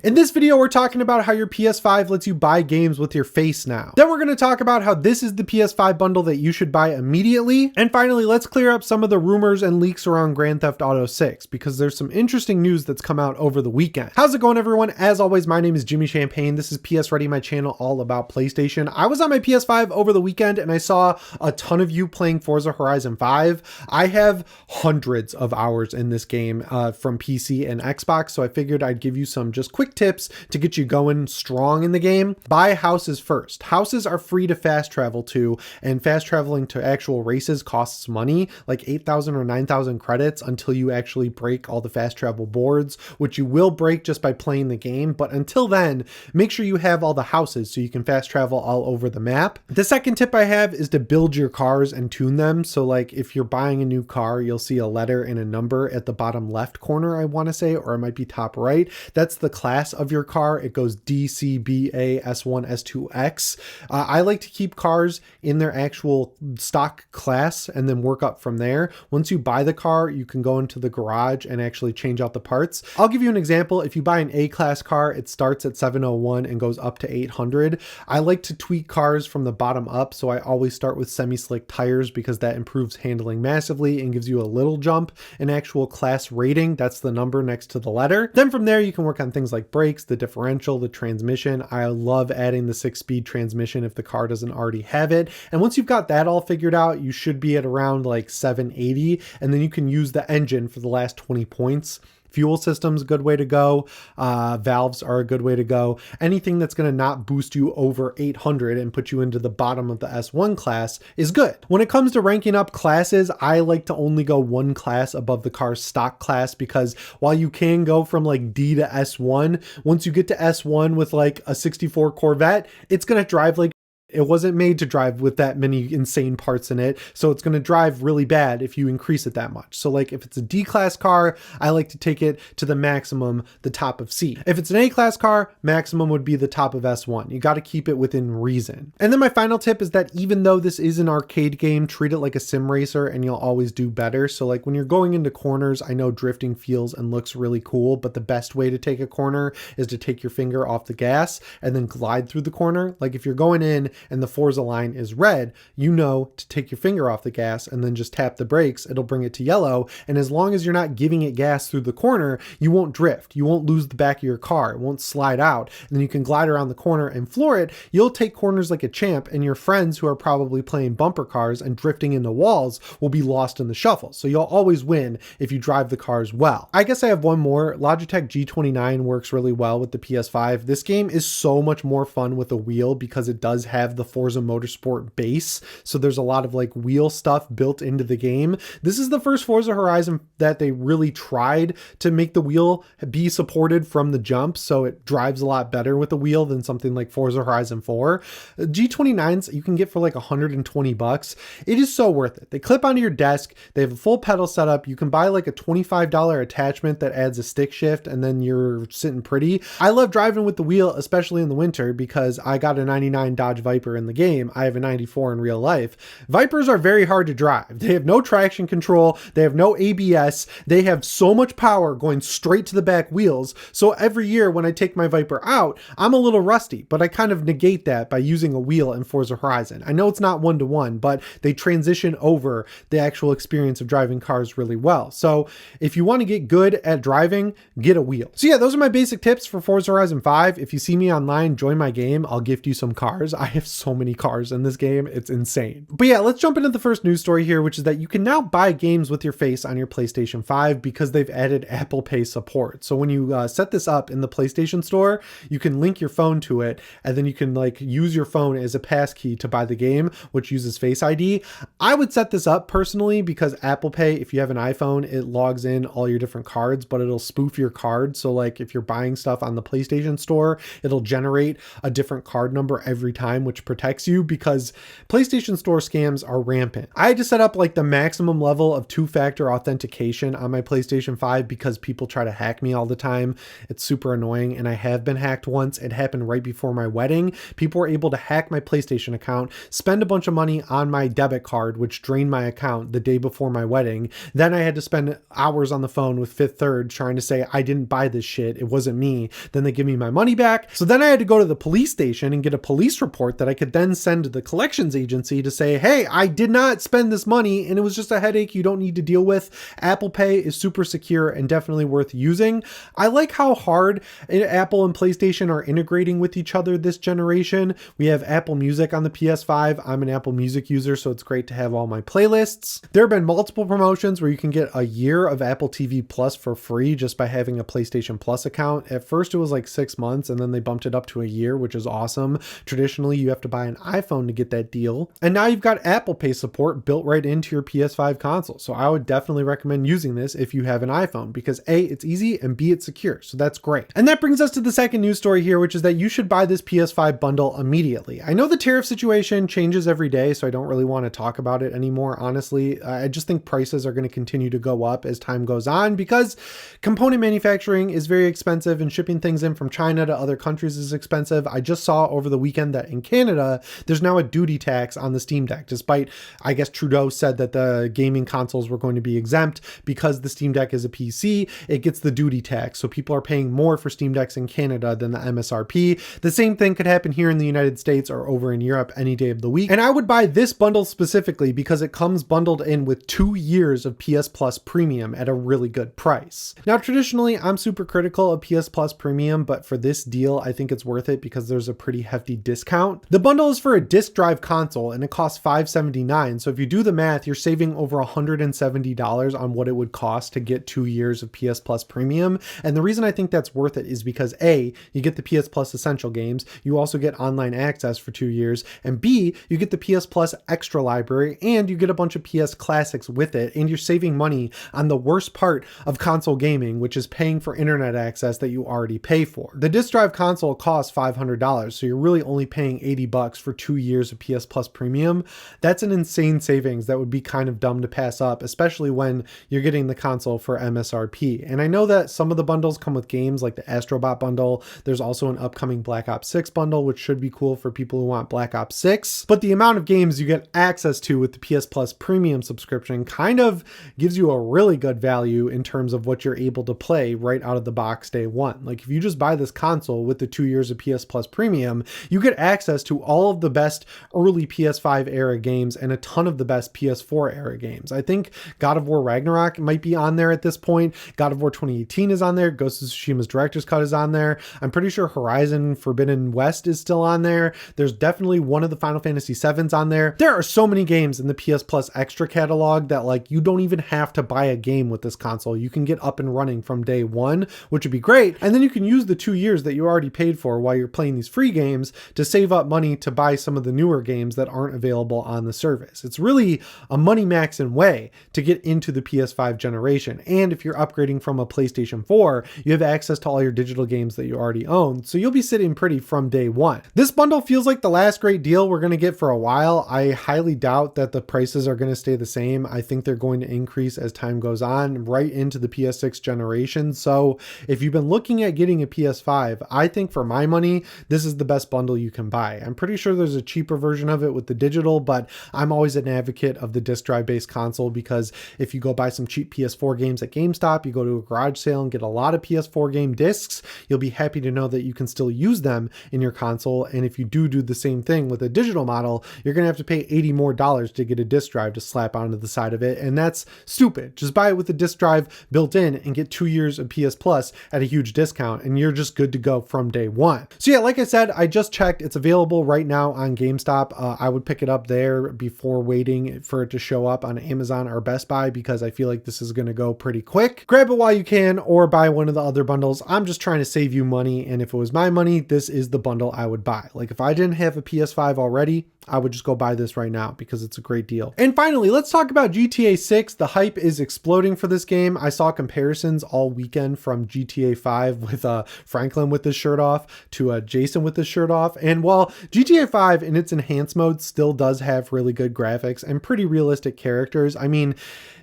In this video, we're talking about how your PS5 lets you buy games with your face now. Then we're going to talk about how this is the PS5 bundle that you should buy immediately. And finally, let's clear up some of the rumors and leaks around Grand Theft Auto 6 because there's some interesting news that's come out over the weekend. How's it going, everyone? As always, my name is Jimmy Champagne. This is PSReady, my channel all about PlayStation. I was on my PS5 over the weekend and I saw a ton of you playing Forza Horizon 5. I have hundreds of hours in this game from PC and Xbox, so I figured I'd give you some just quick tips to get you going strong in the game. Buy houses first. Houses are free to fast travel to, and fast traveling to actual races costs money, like 8,000 or 9,000 credits until you actually break all the fast travel boards, which you will break just by playing the game. But until then, make sure you have all the houses so you can fast travel all over the map. The second tip I have is to build your cars and tune them. So like if you're buying a new car, you'll see a letter and a number at the bottom left corner, I want to say, or it might be top right. That's the class of your car. It goes D, C, B, A, S1, S2, X. I like to keep cars in their actual stock class and then work up from there. Once you buy the car, you can go into the garage and actually change out the parts. I'll give you an example. If you buy an A-class car, it starts at 701 and goes up to 800. I like to tweak cars from the bottom up, so I always start with semi-slick tires because that improves handling massively and gives you a little jump in actual class rating. That's the number next to the letter. Then from there, you can work on things like brakes, the differential, the transmission. I love adding the 6-speed transmission if the car doesn't already have it. And once you've got that all figured out, you should be at around like 780, and then you can use the engine for the last 20 points. Fuel system's a good way to go. Valves are a good way to go. Anything that's going to not boost you over 800 and put you into the bottom of the S1 class is good. When it comes to ranking up classes, I like to only go one class above the car's stock class because while you can go from like D to S1, once you get to S1 with like a 64 Corvette, it's going to drive like it wasn't made to drive with that many insane parts in it, so it's going to drive really bad if you increase it that much. So like if it's a D-class car, I like to take it to the maximum, the top of C. If it's an A-class car, maximum would be the top of S1. You got to keep it within reason. And then my final tip is that even though this is an arcade game, treat it like a sim racer and you'll always do better. So like when you're going into corners, I know drifting feels and looks really cool, but the best way to take a corner is to take your finger off the gas and then glide through the corner. Like if you're going in and the Forza line is red, you know to take your finger off the gas and then just tap the brakes. It'll bring it to yellow. And as long as you're not giving it gas through the corner, you won't drift. You won't lose the back of your car. It won't slide out. And then you can glide around the corner and floor it. You'll take corners like a champ, and your friends who are probably playing bumper cars and drifting into walls will be lost in the shuffle. So you'll always win if you drive the cars well. I guess I have one more. Logitech G29 works really well with the PS5. This game is so much more fun with a wheel because it does have the Forza Motorsport base. So there's a lot of like wheel stuff built into the game. This is the first Forza Horizon that they really tried to make the wheel be supported from the jump. So it drives a lot better with the wheel than something like Forza Horizon 4. G29s you can get for like 120 bucks. It is so worth it. They clip onto your desk. They have a full pedal setup. You can buy like a $25 attachment that adds a stick shift and then you're sitting pretty. I love driving with the wheel, especially in the winter, because I got a 99 Dodge Viper in the game. I have a 94 in real life. Vipers are very hard to drive. They have no traction control. They have no ABS. They have so much power going straight to the back wheels. So every year when I take my Viper out, I'm a little rusty, but I kind of negate that by using a wheel in Forza Horizon. I know it's not one-to-one, but they transition over the actual experience of driving cars really well. So if you want to get good at driving, get a wheel. So yeah, those are my basic tips for Forza Horizon 5. If you see me online, join my game. I'll gift you some cars. I have so many cars in this game. It's insane. But yeah, let's jump into the first news story here, which is that you can now buy games with your face on your PlayStation 5 because they've added Apple Pay support. So when you set this up in the PlayStation Store, you can link your phone to it, and then you can like use your phone as a passkey to buy the game, which uses Face ID. I would set this up personally because Apple Pay, if you have an iPhone, it logs in all your different cards, but it'll spoof your card. So like if you're buying stuff on the PlayStation Store, it'll generate a different card number every time, which much protects you, because PlayStation Store scams are rampant. I had to set up like the maximum level of 2-factor authentication on my PlayStation 5 because people try to hack me all the time. It's super annoying, and I have been hacked once. It happened right before my wedding. People were able to hack my PlayStation account, spend a bunch of money on my debit card, which drained my account the day before my wedding. Then I had to spend hours on the phone with Fifth Third trying to say I didn't buy this shit, it wasn't me. Then they give me my money back. So then I had to go to the police station and get a police report that I could then send to the collections agency to say, hey, I did not spend this money and it was just a headache you don't need to deal with. Apple Pay is super secure and definitely worth using. I like how hard Apple and PlayStation are integrating with each other this generation. We have Apple Music on the PS5. I'm an Apple Music user, so it's great to have all my playlists. There have been multiple promotions where you can get a year of Apple TV Plus for free just by having a PlayStation Plus account. At first it was like 6 months, and then they bumped it up to a year, which is awesome. Traditionally, you have to buy an iPhone to get that deal. And now you've got Apple Pay support built right into your PS5 console. So I would definitely recommend using this if you have an iPhone, because A, it's easy, and B, it's secure. So that's great. And that brings us to the second news story here, which is that you should buy this PS5 bundle immediately. I know the tariff situation changes every day, so I don't really want to talk about it anymore, honestly. I just think prices are going to continue to go up as time goes on, because component manufacturing is very expensive and shipping things in from China to other countries is expensive. I just saw over the weekend that in Canada, there's now a duty tax on the Steam Deck, despite, I guess, Trudeau said that the gaming consoles were going to be exempt. Because the Steam Deck is a PC, it gets the duty tax. So people are paying more for Steam Decks in Canada than the MSRP. The same thing could happen here in the United States or over in Europe any day of the week. And I would buy this bundle specifically because it comes bundled in with 2 years of PS Plus Premium at a really good price. Now, traditionally, I'm super critical of PS Plus Premium, but for this deal, I think it's worth it because there's a pretty hefty discount. The bundle is for a disc drive console and it costs $579. So if you do the math, you're saving over $170 on what it would cost to get 2 years of PS Plus Premium. And the reason I think that's worth it is because A, you get the PS Plus Essential games, you also get online access for 2 years, and B, you get the PS Plus Extra library, and you get a bunch of PS Classics with it, and you're saving money on the worst part of console gaming, which is paying for internet access that you already pay for. The disc drive console costs $500, so you're really only paying $80 for 2 years of PS Plus Premium. That's an insane savings that would be kind of dumb to pass up, especially when you're getting the console for MSRP. And I know that some of the bundles come with games like the Astrobot bundle. There's also an upcoming Black Ops 6 bundle, which should be cool for people who want Black Ops 6. But the amount of games you get access to with the PS Plus Premium subscription kind of gives you a really good value in terms of what you're able to play right out of the box day one. Like if you just buy this console with the 2 years of PS Plus Premium, you get access to all of the best early PS5 era games and a ton of the best PS4 era games. I think God of War Ragnarok might be on there at this point. God of War 2018 is on there. Ghost of Tsushima's Director's Cut is on there. I'm pretty sure Horizon Forbidden West is still on there. There's definitely one of the Final Fantasy VII's on there. There are so many games in the PS Plus Extra catalog that like you don't even have to buy a game with this console. You can get up and running from day one, which would be great. And then you can use the 2 years that you already paid for while you're playing these free games to save up money to buy some of the newer games that aren't available on the service. It's really a money maxing way to get into the PS5 generation. And if you're upgrading from a PlayStation 4, you have access to all your digital games that you already own. So you'll be sitting pretty from day one. This bundle feels like the last great deal we're going to get for a while. I highly doubt that the prices are going to stay the same. I think they're going to increase as time goes on right into the PS6 generation. So if you've been looking at getting a PS5, I think for my money, this is the best bundle you can buy. I'm pretty sure there's a cheaper version of it with the digital, but I'm always an advocate of the disc drive based console because if you go buy some cheap PS4 games at GameStop, you go to a garage sale and get a lot of PS4 game discs, you'll be happy to know that you can still use them in your console. And if you do the same thing with a digital model, you're going to have to pay $80 more to get a disc drive to slap onto the side of it. And that's stupid. Just buy it with a disc drive built in and get 2 years of PS Plus at a huge discount and you're just good to go from day one. So yeah, like I said, I just checked. It's available right now on GameStop. I would pick it up there before waiting for it to show up on Amazon or Best Buy because I feel like this is going to go pretty quick. Grab it while you can or buy one of the other bundles. I'm just trying to save you money. And if it was my money, this is the bundle I would buy. Like if I didn't have a PS5 already, I would just go buy this right now because it's a great deal. And finally, let's talk about GTA 6. The hype is exploding for this game. I saw comparisons all weekend from GTA 5 with Franklin with his shirt off to Jason with his shirt off. And while GTA 5 in its enhanced mode still does have really good graphics and pretty realistic characters. I mean,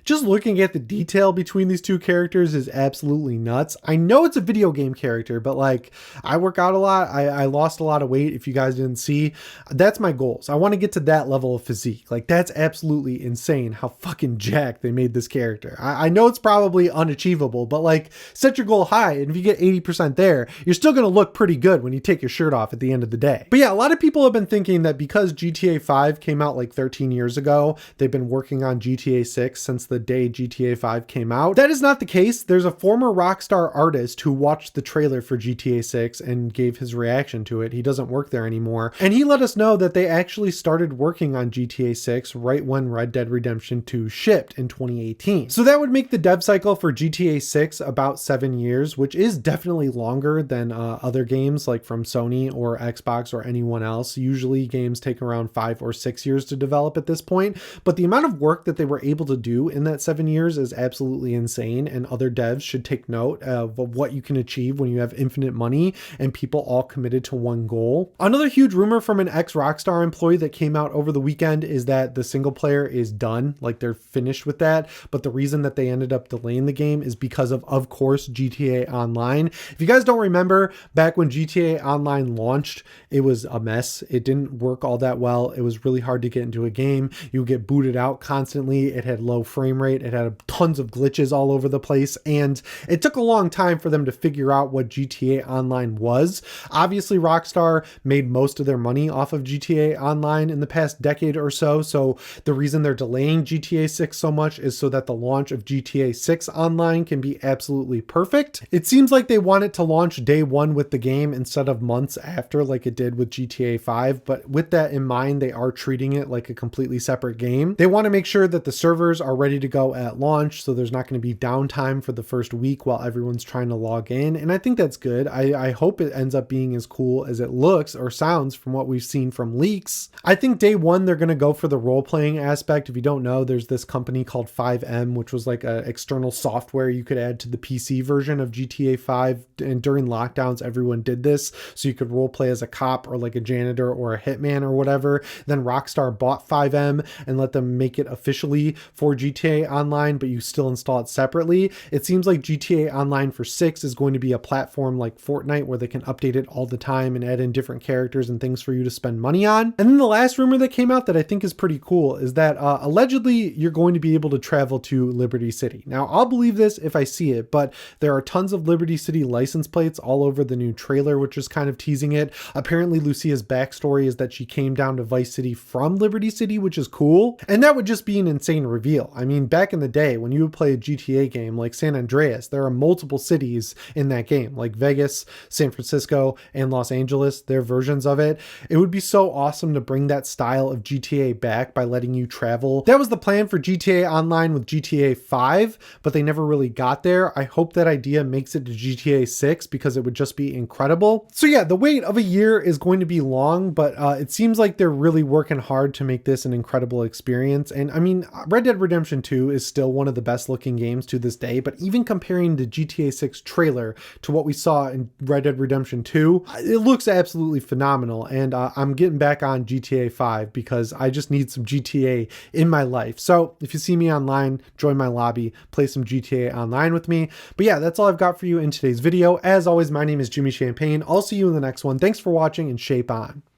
just looking at the detail between these two characters is absolutely nuts. I know it's a video game character, but like, I work out a lot. I lost a lot of weight. If you guys didn't see, that's my goals. I want to get to that level of physique. Like, that's absolutely insane how fucking jacked they made this character. I know it's probably unachievable, but like, set your goal high. And if you get 80% there, you're still going to look pretty good when you take your shirt off at the end of the day. But yeah, a lot of people have been thinking that because GTA 5 came out like 13 years ago, they've been working on GTA 6 since the day GTA 5 came out. That is not the case. There's a former Rockstar artist who watched the trailer for GTA 6 and gave his reaction to it. He doesn't work there anymore. And he let us know that they actually started working on GTA 6 right when Red Dead Redemption 2 shipped in 2018. So that would make the dev cycle for GTA 6 about 7 years, which is definitely longer than other games like from Sony or Xbox or anyone else. Usually games take around 5 or 6 years to develop at this point, but the amount of work that they were able to do in that 7 years is absolutely insane, and other devs should take note of what you can achieve when you have infinite money and people all committed to one goal. Another huge rumor from an ex-Rockstar employee that came out over the weekend is that the single player is done, like they're finished with that, but the reason that they ended up delaying the game is because of course, GTA Online. If you guys don't remember, back when GTA Online launched, it was a mess. It didn't work all that well. It was really hard to get into a game. You would get booted out constantly. It had low frame rate. It had tons of glitches all over the place, and it took a long time for them to figure out what GTA Online was. Obviously, Rockstar made most of their money off of GTA Online in the past decade or so, so the reason they're delaying GTA 6 so much is so that the launch of GTA 6 Online can be absolutely perfect. It seems like they want it to launch day one with the game instead of months after like it did with GTA 5, but with that in mind, they are treating it like a completely separate game. They want to make sure that the servers are ready to go at launch, so there's not going to be downtime for the first week while everyone's trying to log in, and I think that's good. I hope it ends up being as cool as it looks or sounds from what we've seen from leaks. I think day one they're going to go for the role-playing aspect. If you don't know, there's this company called 5M, which was like an external software you could add to the PC version of GTA 5, and during lockdowns everyone did this, so you could role play as a cop or like a janitor or a hitman or whatever. Then Rockstar bought 5M and let them make it officially for GTA Online, but you still install it separately. It seems like GTA Online for 6 is going to be a platform like Fortnite where they can update it all the time and add in different characters and things for you to spend money on. And then the last rumor that came out that I think is pretty cool is that allegedly you're going to be able to travel to Liberty City. Now, I'll believe this if I see it, but there are tons of Liberty City license plates all over the new trailer, which is kind of teasing it. Apparently, Lucia's backstory is that she came down to Vice City from Liberty City, which is cool. And that would just be an insane reveal. I mean, back in the day when you would play a GTA game like San Andreas, there are multiple cities in that game, like Vegas, San Francisco, and Los Angeles, their versions of it. It would be so awesome to bring that style of GTA back by letting you travel. That was the plan for GTA Online with GTA 5, but they never really got there. I hope that idea makes it to GTA 6 because it would just be incredible. So yeah, the wait of a year is going to be long, but it seems like they're really working hard to make this an incredible experience. And I mean, Red Dead Redemption 2 is still one of the best looking games to this day, but even comparing the GTA 6 trailer to what we saw in Red Dead Redemption 2, it looks absolutely phenomenal. And I'm getting back on GTA 5 because I just need some GTA in my life. So if you see me online, join my lobby, play some GTA Online with me. But yeah, that's all I've got for you in today's video. As always, my name is Jimmy Champagne. I'll see you in the next one. Thanks for watching and shape on.